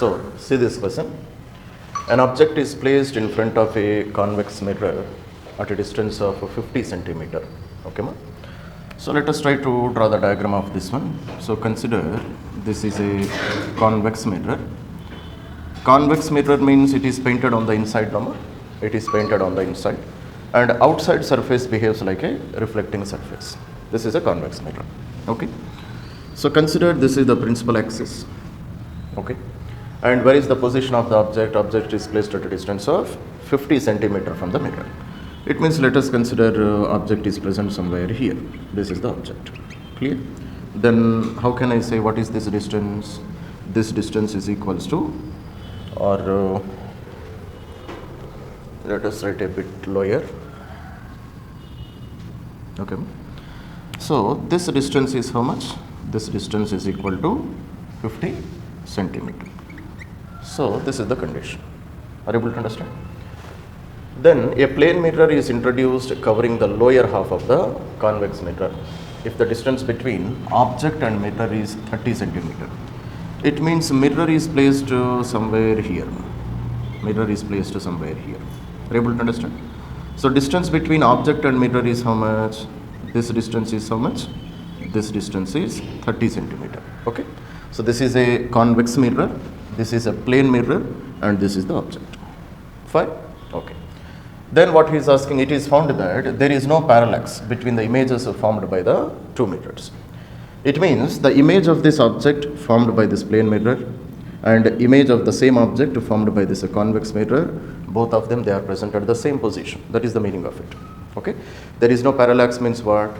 So see this question. An object is placed in front of a convex mirror at a distance of 50 centimeter. Okay, ma? So let us try to draw the diagram of this one. So consider this is a convex mirror. Convex mirror means it is painted on the inside, no? It is painted on the inside, and outside surface behaves like a reflecting surface. This is a convex mirror. Okay. So consider this is the principal axis. Okay. And where is the position of the object? Object is placed at a distance of 50 centimeter from the mirror. It means let us consider object is present somewhere here. This is the object. Clear? Then how can I say what is this distance? This distance is equals to, or let us write a bit lower. Okay. So this distance is how much? This distance is equal to 50 centimeter. So this is the condition. Are you able to understand? Then a plane mirror is introduced covering the lower half of the convex mirror. If the distance between object and mirror is 30 centimeter, it means mirror is placed somewhere here. Mirror is placed somewhere here. Are you able to understand? So distance between object and mirror is how much? This distance is how much? This distance is 30 centimeter. Okay. So this is a convex mirror, this is a plane mirror, and this is the object. Fine? Okay. Then what he is asking, it is found that there is no parallax between the images formed by the two mirrors. It means the image of this object formed by this plane mirror and image of the same object formed by this convex mirror, both of them they are present at the same position. That is the meaning of it. Okay. There is no parallax means what?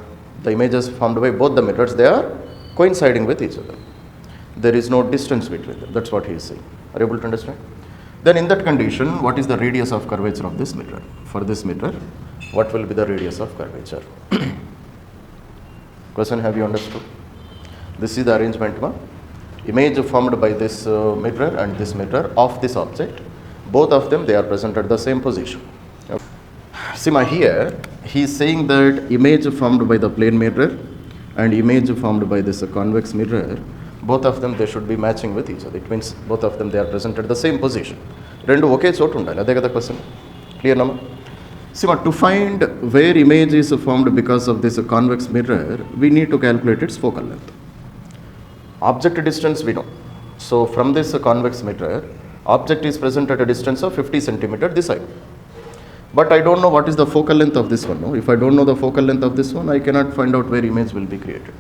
The images formed by both the mirrors, they are coinciding with each other. There is no distance between them. That's what he is saying. Are you able to understand? Then in that condition, what is the radius of curvature of this mirror? For this mirror, what will be the radius of curvature? Question, have you understood? This is the arrangement. Image formed by this mirror and this mirror of this object. Both of them, they are present at the same position. Okay. See, here, he is saying that image formed by the plane mirror and image formed by this convex mirror, both of them they should be matching with each other. It means both of them they are present at the same position. Rendu oke chotu undali. Ade kada question. Clear nama? See, to find where image is formed because of this convex mirror, we need to calculate its focal length. Object distance we know. So from this convex mirror, object is present at a distance of 50 centimeter this side. But I don't know what is the focal length of this one. No? If I don't know the focal length of this one, I cannot find out where image will be created.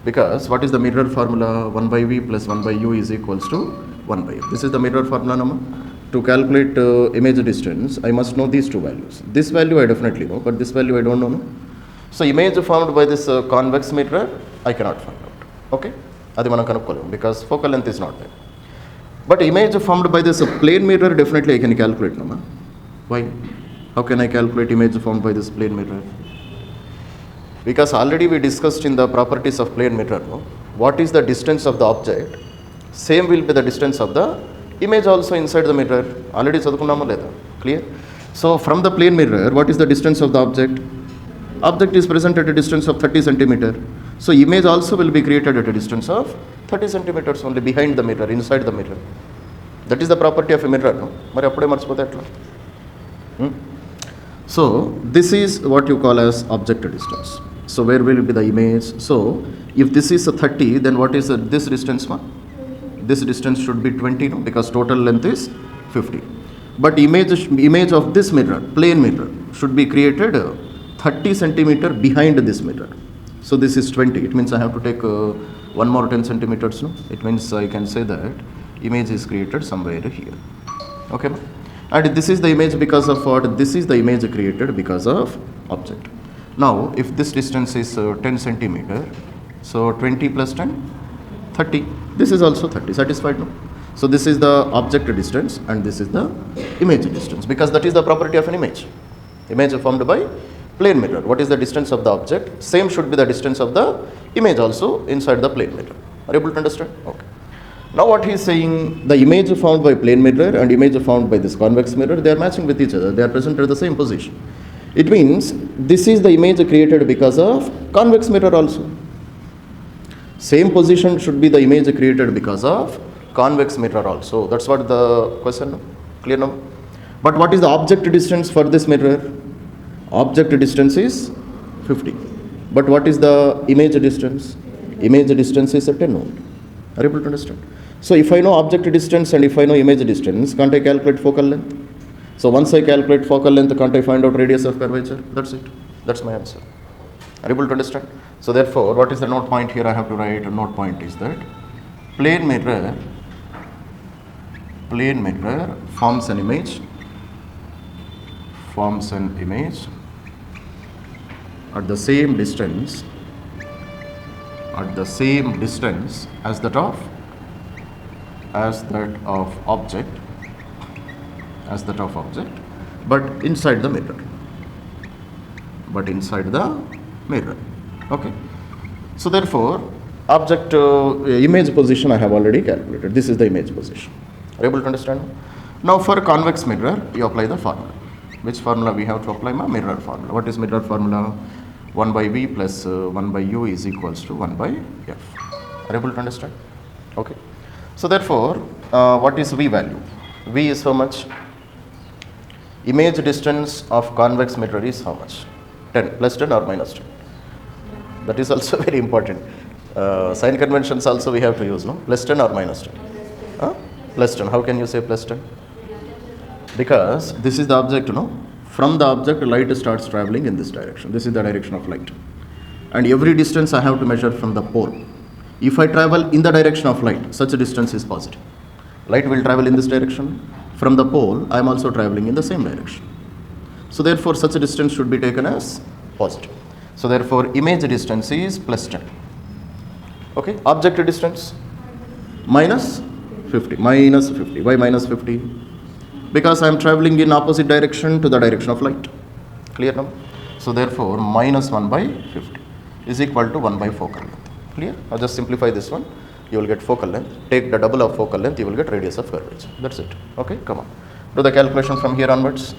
Because what is the mirror formula? 1 by v plus 1 by u is equals to 1 by u. This is the mirror formula nama. To calculate image distance, I must know these two values. This value I definitely know, but this value I don't know. No? So image formed by this convex mirror, I cannot find out. Okay? Adi mana kanukolevu because focal length is not there. But image formed by this plane mirror, definitely I can calculate. No? Why? How can I calculate image formed by this plane mirror? Because already we discussed in the properties of plane mirror, no? What is the distance of the object? Same will be the distance of the image also inside the mirror. Already chadukunnama leda? Clear? So from the plane mirror, what is the distance of the object? Object is present at a distance of 30 centimeter. So image also will be created at a distance of 30 centimeters only behind the mirror, inside the mirror. That is the property of a mirror, no? Mari appude marchipothe etla? So this is what you call as object distance. So where will be the image? So if this is a 30, then what is this distance? This distance should be 20, no? Because total length is 50. But image of this mirror, plane mirror, should be created 30 centimeter behind this mirror. So this is 20. It means I have to take one more 10 centimeters. No? It means I can say that image is created somewhere here. Okay. And this is the image because of what? This is the image created because of object. Now, if this distance is 10 centimeter, so 20 plus 10, 30. This is also 30. Satisfied? No? So this is the object distance and this is the image distance because that is the property of an image. Image formed by plane mirror. What is the distance of the object? Same should be the distance of the image also inside the plane mirror. Are you able to understand? Okay. Now what he is saying, the image found by plane mirror and image found by this convex mirror, they are matching with each other. They are present at the same position. It means this is the image created because of convex mirror also. Same position should be the image created because of convex mirror also. That's what the question, clear now? But what is the object distance for this mirror? Object distance is 50. But what is the image distance? Image distance is 10 ohm. Are you able to understand? So if I know object distance and if I know image distance, can't I calculate focal length? So once I calculate focal length, can't I find out radius of curvature? That's it. That's my answer. Are you able to understand? So therefore, what is the note point here? I have to write a note point is that plane mirror forms an image at the same distance as that of object, but inside the mirror. Okay. So therefore, object image position I have already calculated. This is the image position. Are you able to understand? Now for convex mirror, you apply the formula. Which formula we have to apply? Mirror formula. What is mirror formula? 1 by V plus 1 by U is equals to 1 by F. Are you able to understand? Okay. So therefore, what is V value? V is how much? Image distance of convex mirror is how much? 10, plus 10 or minus 10? That is also very important. Sign conventions also we have to use, no? Plus 10 or minus 10? Plus 10. How can you say plus 10? Because this is the object, no? From the object, light starts traveling in this direction. This is the direction of light. And every distance I have to measure from the pole. If I travel in the direction of light, such a distance is positive. Light will travel in this direction. From the pole, I am also traveling in the same direction. So therefore, such a distance should be taken as positive. So therefore, image distance is plus 10. Okay, object distance minus 50. Minus 50. Why minus 50? Because I am traveling in opposite direction to the direction of light. Clear now? So therefore, minus 1 by 50 is equal to 1 by focal length. Clear? Now just simplify this one. You will get focal length. Take the double of focal length, you will get radius of curvature. That's it. Okay, come on. Do the calculation from here onwards.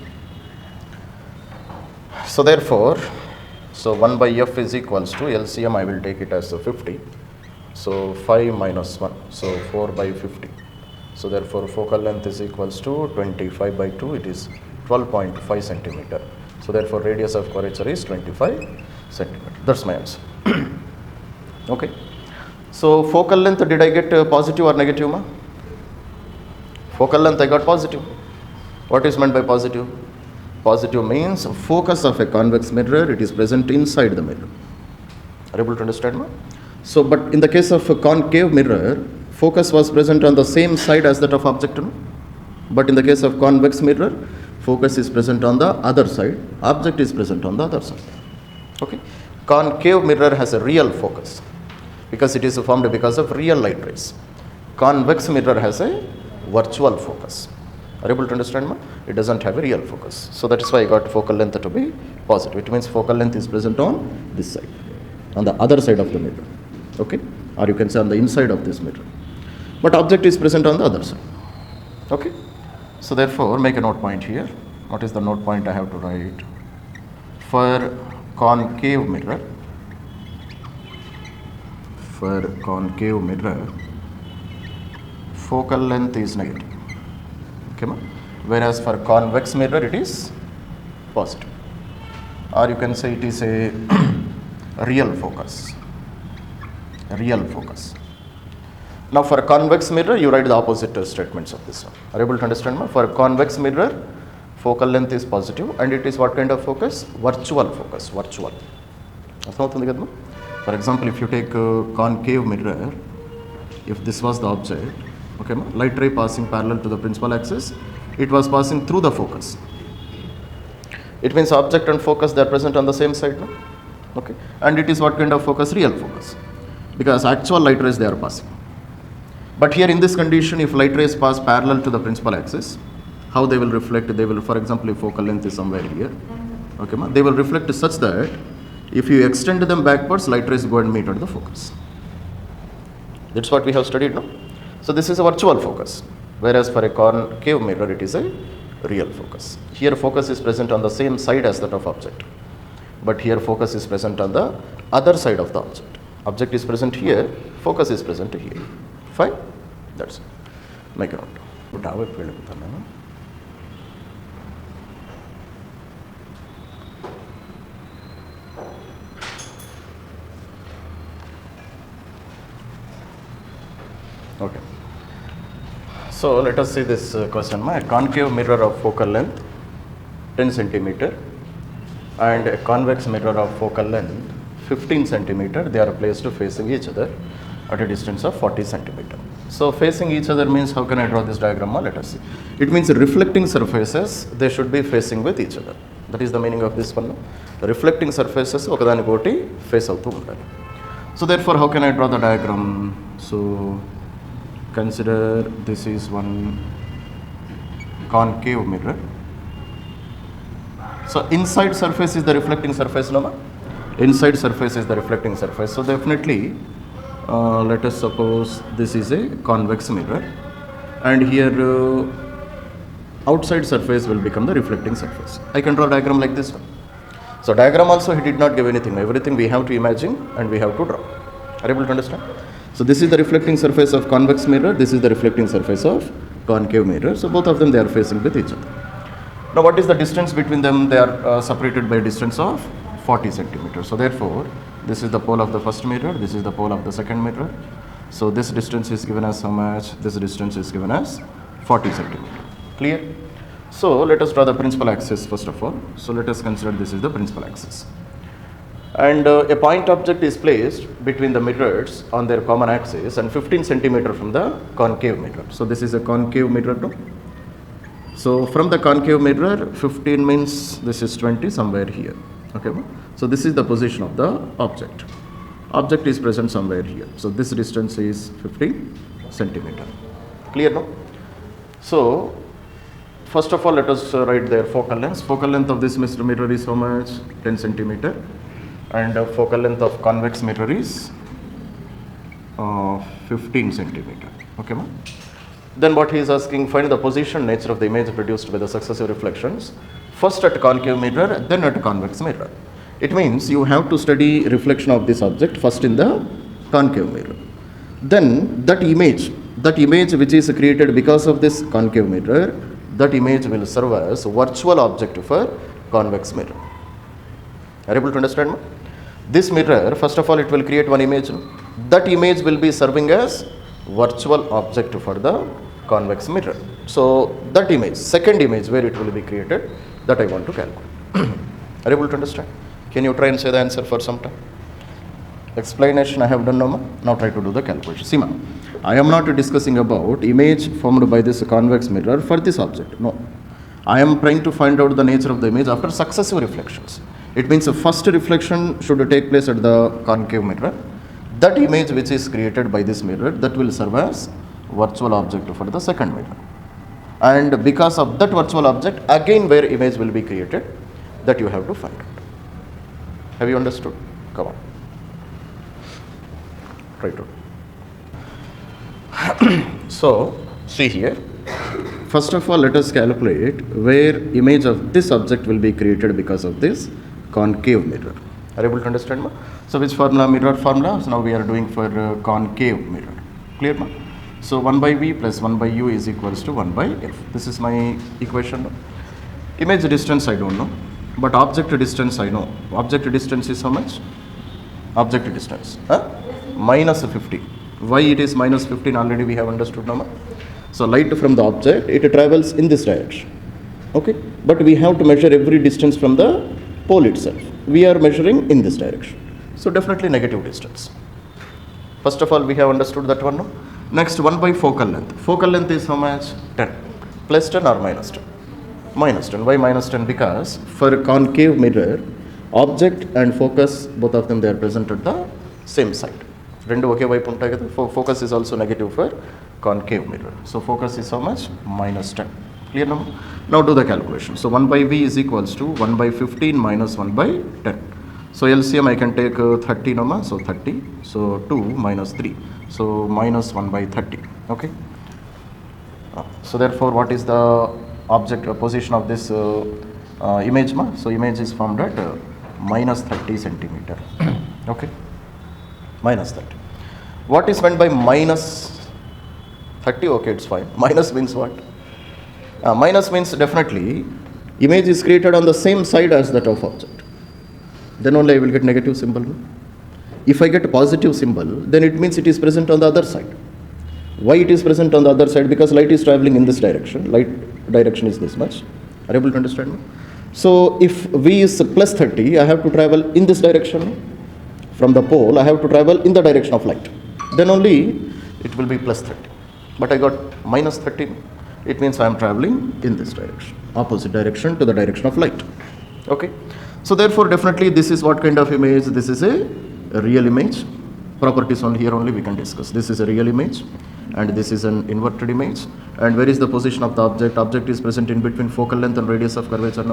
So therefore, 1 by F is equals to LCM, I will take it as 50. So 5 minus 1, so 4 by 50. So therefore, focal length is equals to 25 by 2, it is 12.5 centimeter. So therefore, radius of curvature is 25 centimeter. That's my answer. Okay. So focal length, did I get positive or negative, ma? Focal length I got positive. What is meant by positive? Positive means focus of a convex mirror, it is present inside the mirror. Are you able to understand, ma? So, but in the case of a concave mirror, focus was present on the same side as that of object, no? But in the case of convex mirror, focus is present on the other side, object is present on the other side. Okay. Concave mirror has a real focus because it is formed because of real light rays. Convex mirror has a virtual focus. Are you able to understand, ma? It doesn't have a real focus. So that is why I got focal length to be positive. It means focal length is present on this side, on the other side of the mirror. Okay. Or you can say on the inside of this mirror. But object is present on the other side. Okay. So therefore, make a note point here. What is the note point I have to write? For concave mirror, focal length is negative. Okay, whereas for convex mirror it is positive. Or you can say it is a real focus. Now for a convex mirror, you write the opposite statements of this one. Are you able to understand, ma? For a convex mirror, focal length is positive and it is what kind of focus? Virtual focus. For example, if you take a concave mirror, if this was the object, okay, ma? Light ray passing parallel to the principal axis, it was passing through the focus. It means object and focus, they are present on the same side, no? Okay, and it is what kind of focus? Real focus, because actual light rays they are passing. But here in this condition, if light rays pass parallel to the principal axis, how they will reflect? They will, for example, if focal length is somewhere here, okay, ma? They will reflect such that if you extend them backwards, light rays go and meet at the focus. That's what we have studied now. So this is a virtual focus, whereas for a concave mirror, it is a real focus. Here focus is present on the same side as that of object, but here focus is present on the other side of the object. Object is present here, focus is present here. Fine? That's it. Make a note. ఇప్పుడు ఆ వైపు వెళ్ళిపోతాను నేను. Okay. So let us see this question. A concave mirror of focal length 10 centimeter and a convex mirror of focal length 15 centimeter. They are placed facing each other at a distance of 40 centimeter. So facing each other means, how can I draw this diagram? Let us see. It means reflecting surfaces, they should be facing with each other. That is the meaning of this one. Reflecting surfaces ఒకదానికొకటి face అవుతూ ఉండాలి. So therefore, how can I draw the diagram? So consider this is one concave mirror. So inside surface is the reflecting surface, no? Inside surface is the reflecting surface. So definitely, let us suppose this is a convex mirror, and here outside surface will become the reflecting surface. I can draw a diagram like this one. So diagram also he did not give anything. Everything we have to imagine and we have to draw. Are you able to understand? So this is the reflecting surface of convex mirror. This is the reflecting surface of concave mirror. So both of them, they are facing with each other. Now what is the distance between them? They are separated by a distance of 40 centimeters. So therefore, this is the pole of the first mirror. This is the pole of the second mirror. So this distance is given as how much? This distance is given as 40 centimeters. Clear? So let us draw the principal axis first of all. So let us consider this is the principal axis. And a point object is placed between the mirrors on their common axis and 15 centimeter from the concave mirror. So this is a concave mirror too. So from the concave mirror, 15 means this is 20 somewhere here. Okay. So this is the position of the object. Object is present somewhere here. So this distance is 15 centimeter. Clear now? So first of all, let us write their focal length. Focal length of this mirror is how much? 10 centimeter. And focal length of convex mirror is 15 centimeter. Okay, ma? Then what he is asking, find the position, nature of the image produced by the successive reflections, first at concave mirror, then at convex mirror. It means you have to study reflection of this object first in the concave mirror. Then that image which is created because of this concave mirror, that image will serve as virtual object for convex mirror. Are you able to understand? This mirror, first of all, it will create one image. That image will be serving as virtual object for the convex mirror. So that image, second image where it will be created, that I want to calculate. Are you able to understand? Can you try and say the answer for some time? Explanation I have done now. Now try to do the calculation. See, I am not discussing about image formed by this convex mirror for this object. No. I am trying to find out the nature of the image after successive reflections. It means the first reflection should take place at the concave mirror. That image which is created by this mirror, that will serve as virtual object for the second mirror. And because of that virtual object, again where image will be created, that you have to find out. Have you understood? Come on. Try to. So, see here. First of all, let us calculate where image of this object will be created because of this concave mirror. Are you able to understand? So which formula? Mirror formula. So now we are doing for concave mirror. Clear? So 1 by V plus 1 by U is equals to 1 by F. This is my equation. Image distance I don't know, but object distance I know. Object distance is how much? Object distance minus 50. Why it is minus 15 already we have understood now. So light from the object, it travels in this direction. Okay, but we have to measure every distance from the pole itself. We are measuring in this direction. So definitely negative distance. First of all, we have understood that one. No? Next, 1 by focal length. Focal length is how much? 10. Plus 10 or minus 10? Minus 10. Why minus 10? Because for concave mirror, object and focus, both of them, they are present at the same side. Rendu oke vaipu untayi kada. Focus is also negative for concave mirror. So focus is how much? Minus 10. Clear now? Now do the calculation. So 1 by V is equals to 1 by 15 minus 1 by 10. So LCM I can take 30 nama. So 30. So 2 minus 3. So minus 1 by 30. Okay. So therefore, what is the object position of this image? So image is formed at minus 30 centimeter. Okay. Minus 30. What is meant by minus 30, okay, it's fine. Minus means what? Minus means definitely image is created on the same side as that of object. Then only I will get negative symbol. No? If I get a positive symbol, then it means it is present on the other side. Why it is present on the other side? Because light is traveling in this direction. Light direction is this much. Are you able to understand me? So if V is plus 30, I have to travel in this direction. From the pole, I have to travel in the direction of light. Then only it will be plus 30. But I got minus 30. It means I am traveling in this direction, opposite direction to the direction of light. Okay. So therefore, definitely this is what kind of image? This is a real image. Properties on here only we can discuss. This is a real image and this is an inverted image. And where is the position of the object? Object is present in between focal length and radius of curvature,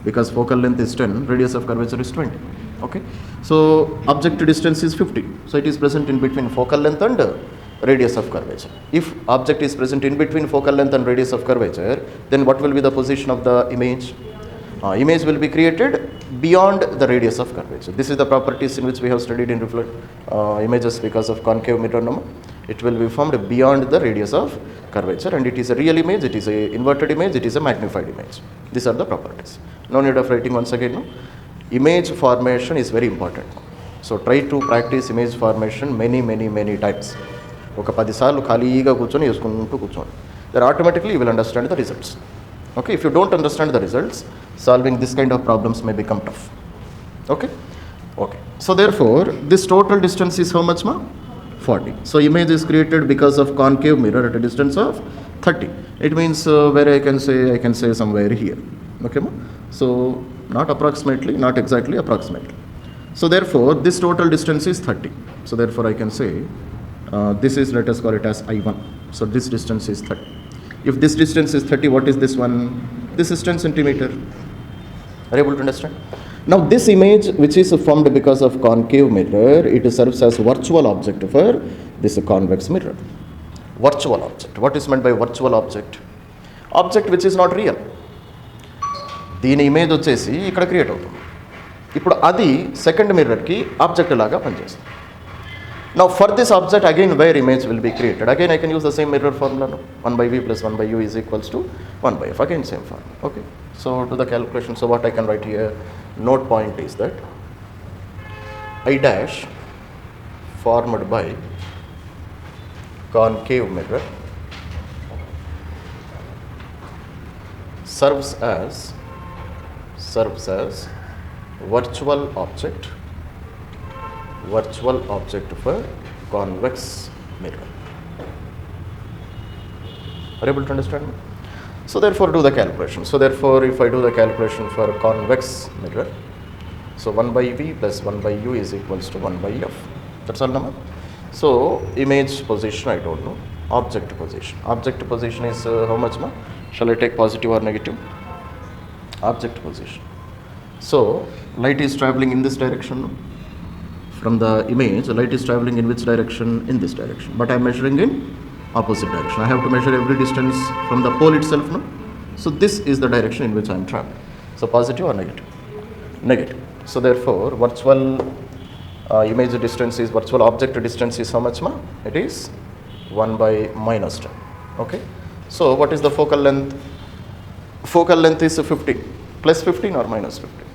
because focal length is 10, radius of curvature is 20. Okay. So object distance is 50. So it is present in between focal length and radius of curvature. If object is present in between focal length and radius of curvature, then what will be the position of the image? Image will be created beyond the radius of curvature. This is the properties in which we have studied in images because of concave mirror. It will be formed beyond the radius of curvature, and it is a real image, it is a inverted image, it is a magnified image. These are the properties. No need of writing once again. No? Image formation is very important. So try to practice image formation many times. ఒక 10 సార్లు ఖాళీగా కూర్చొని వేసుకుంటూ కూర్చోండి. Then automatically you will understand the results. Okay, if you don't understand the results, solving this kind of problems may become tough. Okay. So therefore, this total distance is how much, 40. So image is created because of concave mirror at a distance of 30. It means where I can say somewhere here. Okay, so not approximately, not exactly, approximately. So therefore, this total distance is 30. So therefore, I can say this is, let us call it as I1. So this distance is 30. If this distance is 30, what is this one? This is 10 centimeter. Are you able to understand? Now this image, which is formed because of concave mirror, it serves as virtual object for this convex mirror. Virtual object. What is meant by virtual object? Object which is not real. దీని image వచ్చేసి ఇక్కడ create అవుతుంది. ఇప్పుడు అది second మిర్రర్కి object లాగా పనిచేస్తుంది. Now for this object, again where image will be created, again I can use the same mirror formula. 1 by v plus 1 by u is equals to 1 by f. Again same formula. Okay. So to the calculation, so what I can write here, note point is that I dash formed by concave mirror serves as virtual object for convex mirror. Are you able to understand me? So therefore do the calculation. So therefore if I do the calculation for convex mirror, so 1 by v plus 1 by u is equals to 1 by f. That's all number. So image position I don't know. Object position is how much, shall I take positive or negative? Object position. So light is traveling in this direction. From the image, light is traveling in which direction? In this direction. But I am measuring in opposite direction. I have to measure every distance from the pole itself. No? So this is the direction in which I am traveling. So positive or negative? Negative. So therefore, virtual image distance is, virtual object distance is how much, It is 1 by minus 10. Okay. So what is the focal length? Focal length is 15. Plus 15 or minus 15?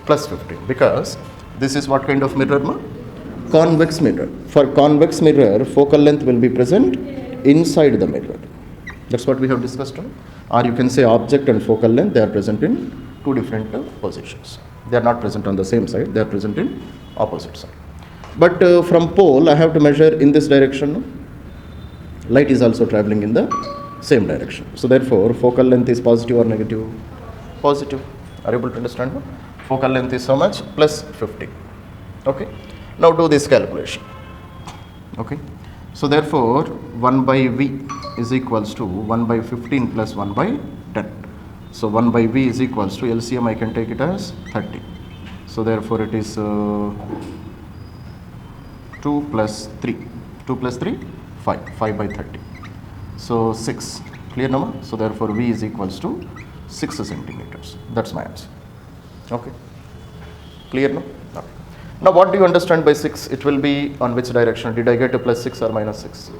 Plus 15. Because this is what kind of mirror, convex mirror. For convex mirror, focal length will be present inside the mirror. That's what we have discussed. Or you can say object and focal length, they are present in two different positions. They are not present on the same side, they are present in opposite side. But from pole, I have to measure in this direction. Light is also traveling in the same direction. So therefore, focal length is positive or negative? Positive. Are you able to understand? Focal length is how much? Plus 50. Okay. Now do this calculation. Okay. So therefore 1 by v is equals to 1 by 15 plus 1 by 10. So 1 by v is equals to LCM, I can take it as 30. So therefore it is 2 plus 3. 2 plus 3? 5. 5 by 30. So 6. Clear number? So therefore v is equals to 6 centimeters. That's my answer. Okay. Clear now? Okay. Now what do you understand by 6? It will be on which direction? Did I get a plus 6 or minus 6?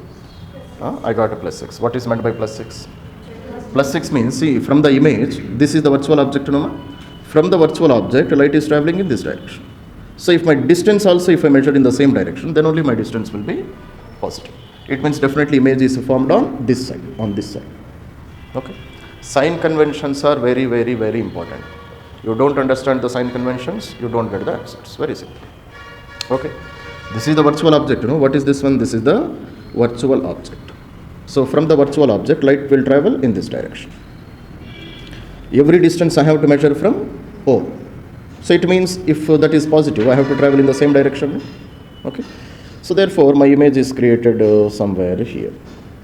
I got a plus 6. What is meant by plus 6? Plus 6 means, see, from the image, this is the virtual object, no? From the virtual object, light is traveling in this direction. So if my distance also, if I measure in the same direction, then only my distance will be positive. It means definitely image is formed on this side, Okay. Sign conventions are very, very, very important. You don't understand the sign conventions, you don't get the answers. Very simple. Okay. This is the virtual object, What is this one? This is the virtual object. So from the virtual object, light will travel in this direction. Every distance I have to measure from O. So it means if that is positive, I have to travel in the same direction. Okay. So therefore, my image is created somewhere here.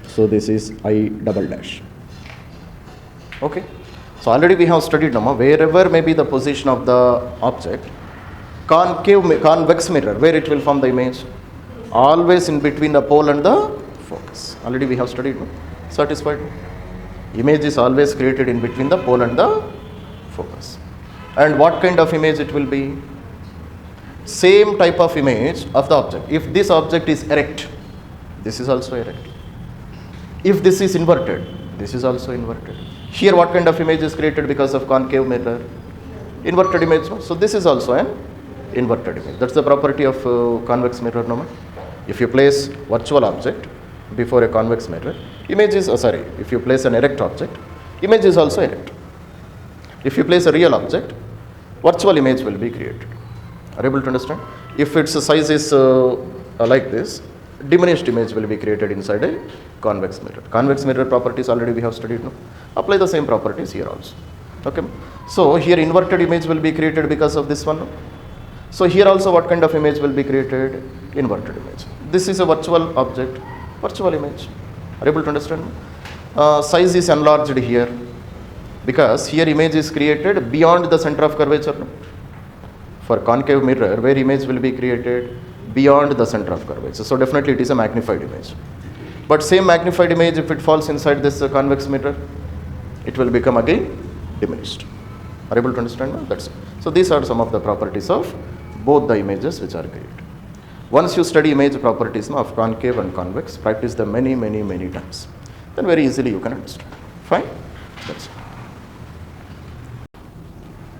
So this is I double dash. Okay. So already we have studied now, wherever may be the position of the object, convex mirror, where it will form the image? Always in between the pole and the focus. Already we have studied, no? Satisfied? Image is always created in between the pole and the focus. And what kind of image it will be? Same type of image of the object. If this object is erect, this is also erect. If this is inverted, this is also inverted. Here what kind of image is created because of concave mirror? Inverted image. No? So this is also an inverted image. That's the property of convex mirror. No? If you place virtual object before a convex mirror, image is, if you place an erect object, image is also erect. If you place a real object, virtual image will be created. Are you able to understand? If its size is like this, diminished image will be created inside a convex mirror. Convex mirror properties already we have studied. No? Apply the same properties here also. Okay. So here inverted image will be created because of this one. No? So here also what kind of image will be created? Inverted image. This is a virtual object, virtual image. Are you able to understand? Size is enlarged here because here image is created beyond the center of curvature. No? For concave mirror, where image will be created beyond the center of curvature. So definitely it is a magnified image. But same magnified image, if it falls inside this convex mirror, it will become again diminished. Are you able to understand? No? That's it. So these are some of the properties of both the images which are created. Once you study image properties of concave and convex, practice them many, many, many times. Then very easily you can understand. Fine? That's it.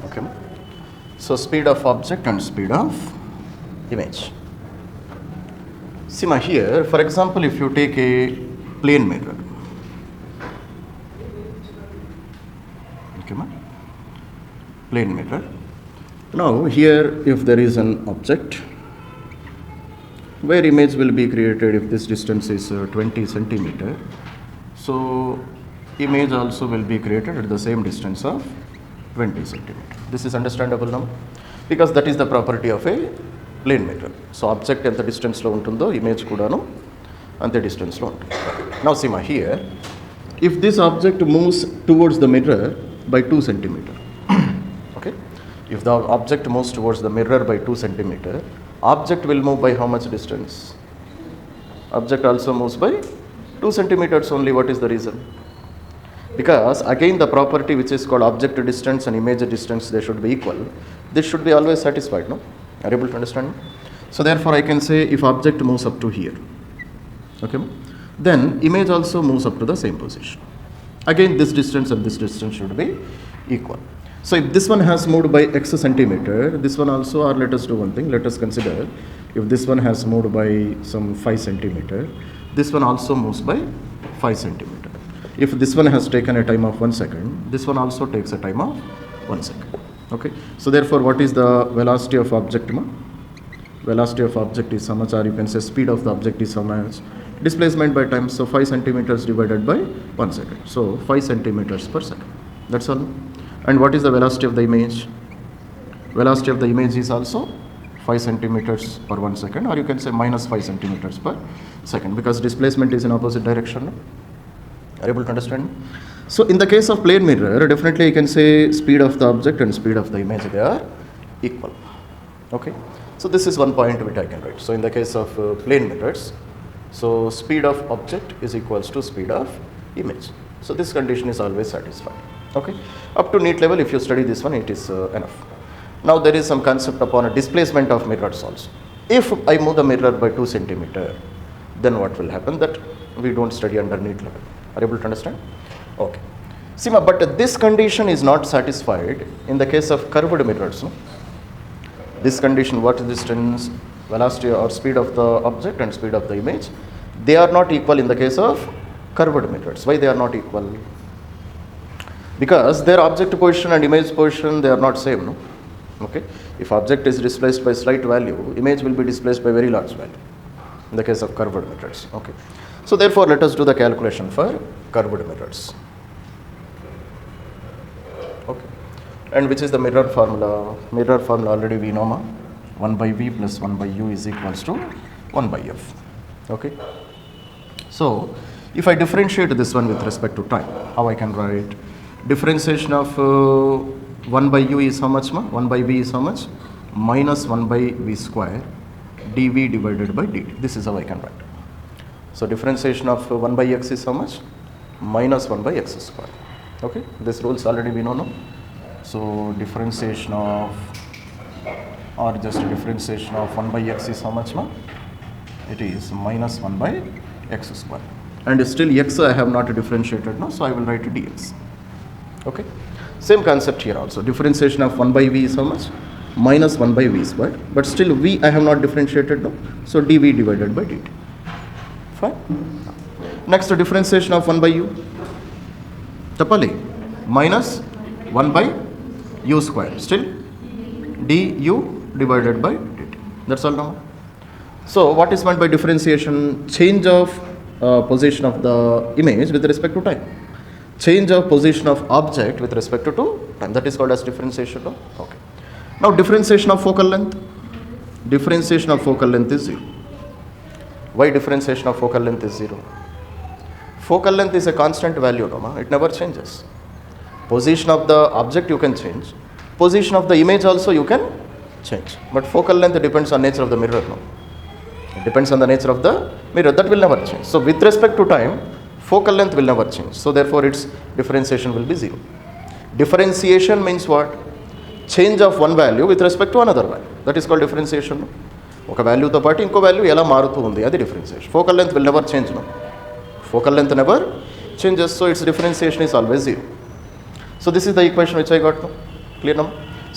Okay. So speed of object and speed of image. See here, for example, if you take a plane mirror. Okay, plane mirror. Now here if there is an object where image will be created if this distance is 20 centimeter. So image also will be created at the same distance of 20 centimeter. This is understandable now? Because that is the property of a plane mirror. So object ఎంత distance లో ఉంటుందో image కూడాను అంతే distance లో ఉంటుంది. Now see here, if this object moves towards the mirror by 2 centimeter. Okay? If the object moves towards the mirror by 2 centimeter, object will move by how much distance? Object also moves by 2 centimeters only. What is the reason? Because again the property which is called object distance and image distance, they should be equal. This should be always satisfied, no? Are you able to understand? So therefore I can say if object moves up to here, okay, then image also moves up to the same position. Again this distance and this distance should be equal. So if this one has moved by x centimeter, this one also, or let us do one thing, let us consider if this one has moved by some 5 centimeter, this one also moves by 5 centimeter. If this one has taken a time of 1 second, this one also takes a time of 1 second. Okay. So therefore, what is the velocity of object? Velocity of object is how much, or you can say speed of the object is how much? Displacement by time. So 5 centimeters divided by 1 second. So 5 centimeters per second. That's all. And what is the velocity of the image? Velocity of the image is also 5 centimeters per 1 second, or you can say minus 5 centimeters per second, because displacement is in opposite direction. No? Are you able to understand? So in the case of plane mirror, definitely you can say speed of the object and speed of the image, they are equal. Okay. So this is one point which I can write. So in the case of plane mirrors, so speed of object is equals to speed of image. So this condition is always satisfied. Okay. Up to NEET level, if you study this one, it is enough. Now there is some concept upon a displacement of mirrors also. If I move the mirror by 2 centimeter, then what will happen? That we don't study under NEET level. Are you able to understand? Okay. See, but this condition is not satisfied in the case of curved mirrors. No? This condition, what is distance, velocity or speed of the object and speed of the image, they are not equal in the case of curved mirrors. Why they are not equal? Because their object position and image position, they are not same. No? Okay. If object is displaced by slight value, image will be displaced by very large value in the case of curved mirrors. Okay. So therefore, let us do the calculation for curved mirrors. Okay. And which is the mirror formula? Mirror formula already we know, 1 by V plus 1 by U is equals to 1 by F. Okay. So if I differentiate this one with respect to time, how I can write? Differentiation of 1 by U is how much? 1 by V is how much? Minus 1 by V square dV divided by dt. This is how I can write. So differentiation of 1 by X is how much? Minus 1 by X square. Okay. This rules already we know. No? So differentiation of, or just differentiation of 1 by X is how much? It is minus 1 by X square. And still X I have not differentiated. No? So I will write dx. Okay. Same concept here also. Differentiation of 1 by V is how much? Minus 1 by V squared. But still V I have not differentiated. No? So dV divided by dt. Fine. Next, the differentiation of 1 by U. Tapali. Minus 1 by U square. Still du divided by dt. That's all now. So what is meant by differentiation? Change of position of the image with respect to time. Change of position of object with respect to time. That is called as differentiation. No? Okay. Now differentiation of focal length. Differentiation of focal length is 0. Why differentiation of focal length is 0? Focal length is a constant value. No? It never changes. Position of the object you can change. Position of the image also you can change. But focal length depends on nature of the mirror. No? It depends on the nature of the mirror. That will never change. So with respect to time, focal length will never change. So therefore its differentiation will be 0. Differentiation means what? Change of one value with respect to another value. That is called differentiation. ఒక వాల్యూతో పాటు ఇంకో value ఎలా మారుతూ ఉంది, అది differentiation. Focal length will never change. No? Focal length never changes. So its differentiation is always 0. So this is the equation which I got. No? Clear now?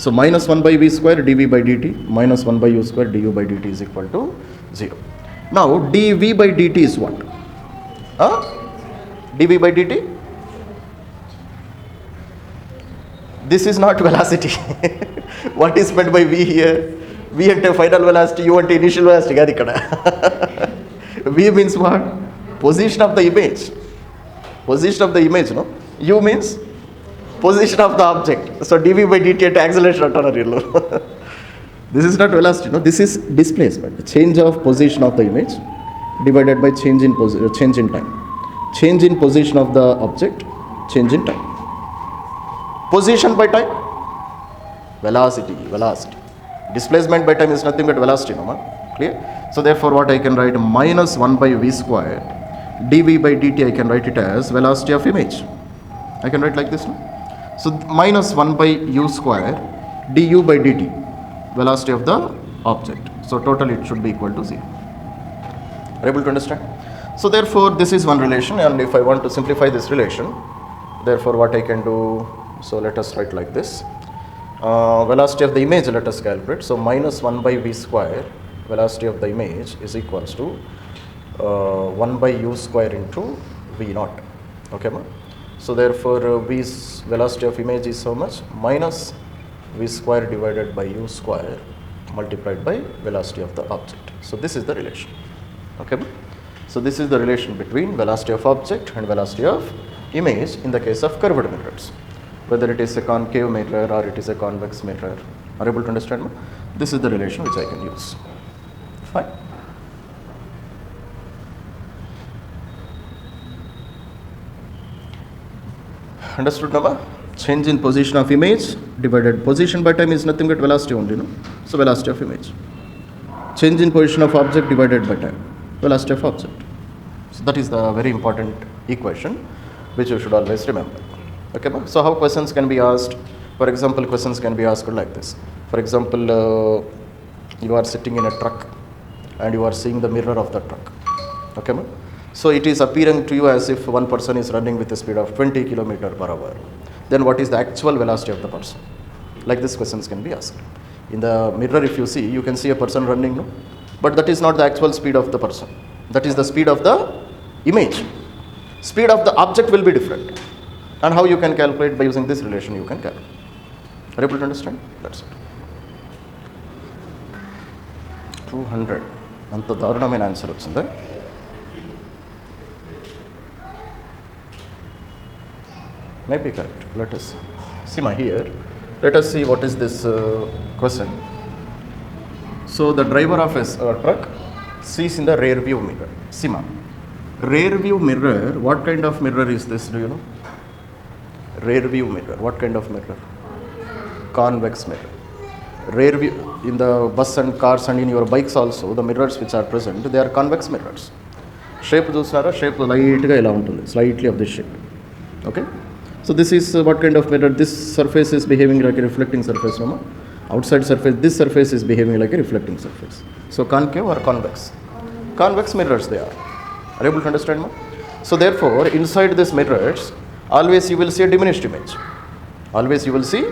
So minus 1 by V square dV by dt minus 1 by U square du by dt is equal to 0. Now dV by dt is what? dV by dt? This is not velocity. What is meant by V here? V ante final velocity, U ante initial velocity kaadu ikkada. V means what? Position of the image. Position of the image, no? U means position of the object. So dV by dt ante acceleration antaru illu. This is not velocity, no? This is displacement. Change of position of the image divided by change in time. Change in position of the object, change in time. Position by time, velocity. Displacement by time is nothing but velocity, no? Clear? So therefore what I can write? Minus 1 by V square dV by dt, I can write it as velocity of image. I can write like this, no? So minus 1 by U square du by dt, velocity of the object. So total it should be equal to 0. Are you able to understand? So therefore this is one relation, and if I want to simplify this relation, therefore what I can do, so let us write like this. Velocity of the image let us calculate. So minus 1 by V square velocity of the image is equals to 1 by U square into V naught. Okay, ma? So therefore V's velocity of image is how much? Minus V square divided by U square multiplied by velocity of the object. So this is the relation. Okay, ma? So this is the relation between velocity of object and velocity of image in the case of curved mirrors. Whether it is a concave mirror or it is a convex mirror. Are you able to understand? Ma? This is the relation which I can use. Fine. Understood now? Change in position of image divided position by time is nothing but velocity only, no? So velocity of image. Change in position of object divided by time, velocity of object. So that is the very important equation which you should always remember. Okay, so how questions can be asked? For example, questions can be asked like this. For example, you are sitting in a truck and you are seeing the mirror of the truck. Okay, So it is appearing to you as if one person is running with a speed of 20 km per hour. Then what is the actual velocity of the person? Like this questions can be asked. In the mirror, if you see, you can see a person running, no? But that is not the actual speed of the person. That is the speed of the image. Speed of the object will be different. And how you can calculate? By using this relation you can calculate. Are you able to understand? That's it. 200. అంత దారుణమైన answer వచ్చిందా? Maybe correct. Let us see here. Let us see what is this question. So the driver of a truck sees in the rear view mirror. Sima. Rear view mirror, what kind of mirror is this? Do you know? Rear view mirror. What kind of mirror? Convex mirror. Rear view, in the bus and cars and in your bikes also, the mirrors which are present, they are convex mirrors. Shape చూసారా? Shape lightగా ఇలా ఉంటుంది, slightly of this shape. Okay. So this is what kind of mirror? This surface is behaving like a reflecting surface, no? Outside surface, this surface is behaving like a reflecting surface. So concave or convex? Convex mirrors they are. Are you able to understand, ma? So therefore, inside these mirrors, always you will see a diminished image. Always you will see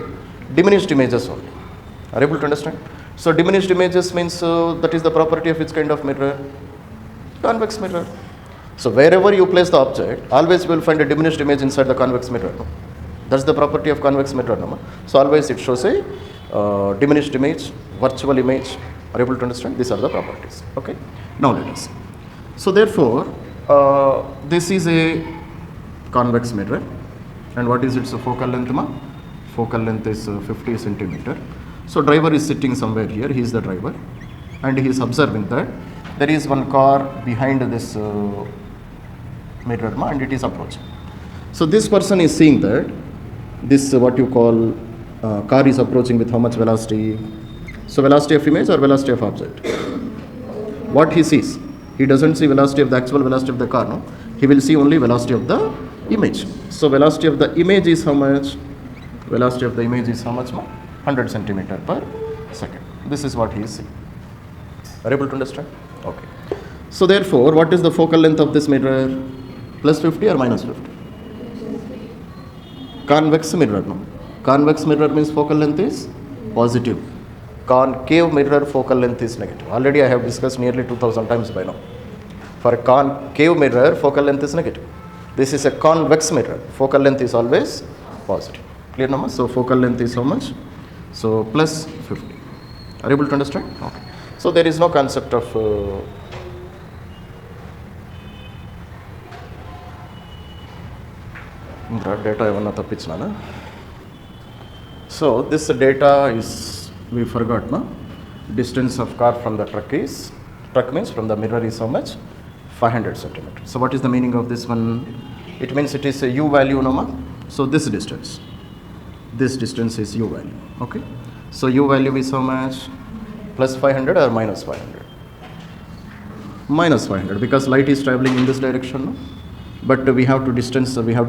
diminished images only. Are you able to understand? So diminished images means that is the property of which kind of mirror? Convex mirror. So wherever you place the object, always you will find a diminished image inside the convex mirror. No? That's the property of convex mirror. No? So always it shows a diminished image, virtual image. Are you able to understand? These are the properties. Okay. Now let us see. So therefore, this is a convex mirror. And what is its focal length? Focal length is 50 centimeter. So driver is sitting somewhere here. He is the driver. And he is observing that there is one car behind this mirror and it is approaching. So this person is seeing that this what you call car is approaching with how much velocity? So velocity of image or velocity of object? What he sees? He doesn't see velocity of the actual velocity of the car, no? He will see only velocity of the image. So velocity of the image is how much? Velocity of the image is how much? 100 centimeter per second. This is what he is seeing. Are you able to understand? Okay. So therefore, what is the focal length of this mirror? Plus 50 or minus 50? Convex mirror, no? Convex mirror means focal length is positive. Concave mirror focal length is negative. Already I have discussed nearly 2000 times by now. For a concave mirror, focal length is negative. This is a convex mirror. Focal length is always positive. Clear, no? So focal length is how much? So plus 50. Are you able to understand? Okay. So there is no concept of data evanna tappichana. So this data is, we forgot, no? Distance of car from the truck means from the mirror is how much? 500 centimeters. So what is the meaning of this one? It means it is a u value, no? So this distance is u value. Okay. So u value is how much? Plus 500 or minus 500? Minus 500, because light is traveling in this direction, no? But we have to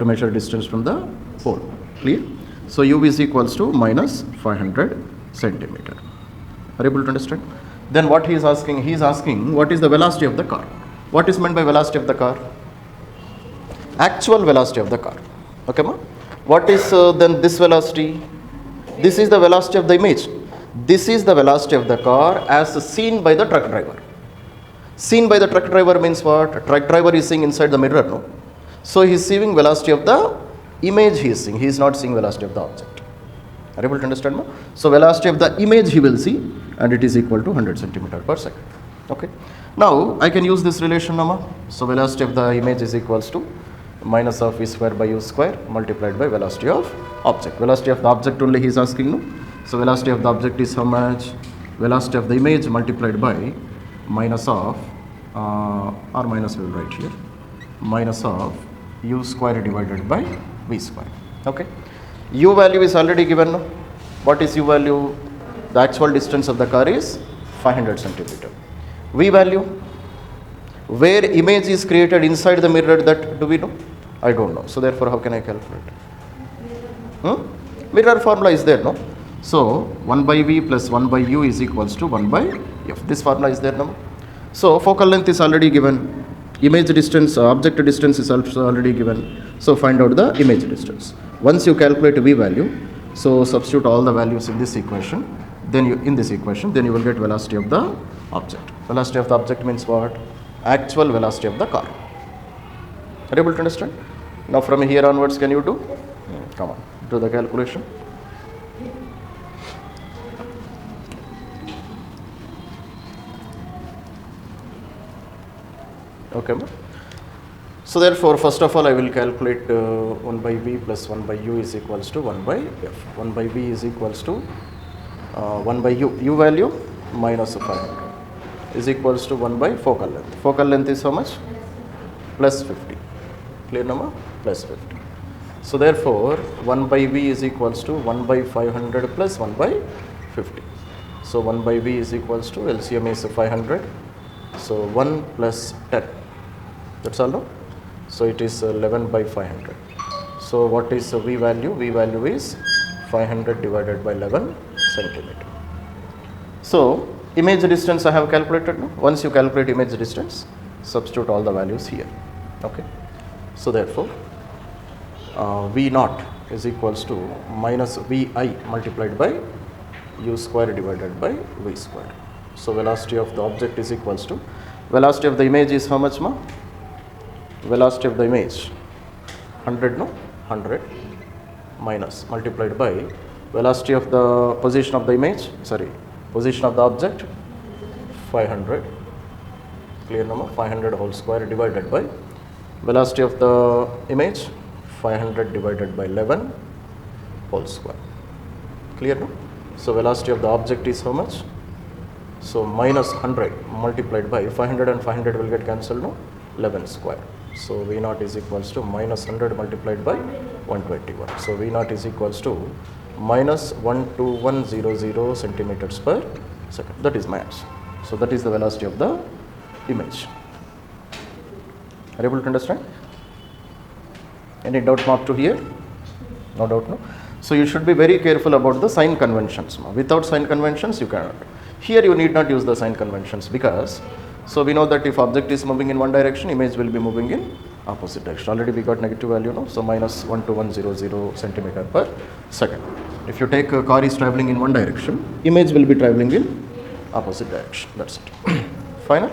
measure distance from the pole. Clear? So u is equals to minus 500 centimeter. Are you able to understand? Then what he is asking? He is asking what is the velocity of the car? What is meant by velocity of the car? Actual velocity of the car. Okay, ma? What is then this velocity? This is the velocity of the image. This is the velocity of the car as seen by the truck driver. Seen by the truck driver means what? Truck driver is seeing inside the mirror, no? So he is seeing velocity of the image he is seeing. He is not seeing velocity of the object. Are you able to understand, ma? So velocity of the image he will see, and it is equal to 100 centimeter per second. Okay. Now I can use this relation, no, ma? So velocity of the image is equals to minus of v square by u square multiplied by velocity of object. Velocity of the object only he is asking, no? So velocity of the object is how much? Velocity of the image multiplied by minus of or minus we will write here, minus of u square divided by v square. Okay. U value is already given, no? What is u value? The actual distance of the car is 500 centimeter. V value, where image is created inside the mirror, that do we know? I don't know. So therefore how can I calculate? Mirror formula is there, no? So 1 by v plus 1 by u is equals to 1 by f. This formula is there, no? So focal length is already given. Image distance, object distance is also already given. So find out the image distance. Once you calculate V value, so substitute all the values in this equation. Then you will get velocity of the object. Velocity of the object means what? Actual velocity of the car. Are you able to understand? Now from here onwards, can you do? Come on, do the calculation. Okay. So therefore, first of all, I will calculate 1 by V plus 1 by U is equals to 1 by F. 1 by V is equals to 1 by U. U value minus 500 is equals to 1 by focal length. Focal length is how much? Plus 50. Clear number? Plus 50. So therefore, 1 by V is equals to 1 by 500 plus 1 by 50. So 1 by V is equals to LCM is 500. So 1 plus 10. That's all, no? So it is 11 by 500. So what is V value? V value is 500 divided by 11 centimeter. So image distance I have calculated. No? Once you calculate image distance, substitute all the values here. Okay. So therefore, V naught is equals to minus Vi multiplied by U square divided by V square. So velocity of the object is equals to, velocity of the image is how much, ma? Velocity of the image 100, no? 100 minus multiplied by velocity of the position of the image, position of the object 500. Clear number? 500 whole square divided by velocity of the image 500 divided by 11 whole square. Clear, no? So velocity of the object is how much? So minus 100 multiplied by 500 and 500 will get cancelled, no? 11 square. So V naught is equals to minus 100 multiplied by 121. So V naught is equals to minus 12100 centimeters per second. That is my answer. So that is the velocity of the image. Are you able to understand? Any doubt mark to here? No doubt, no? So you should be very careful about the sign conventions. Without sign conventions, you cannot. Here you need not use the sign conventions because, so we know that if object is moving in one direction, image will be moving in opposite direction. Already we got negative value, no? So minus 12100 centimeter per second. If you take a car is traveling in one direction, image will be traveling in opposite direction. That's it. Final?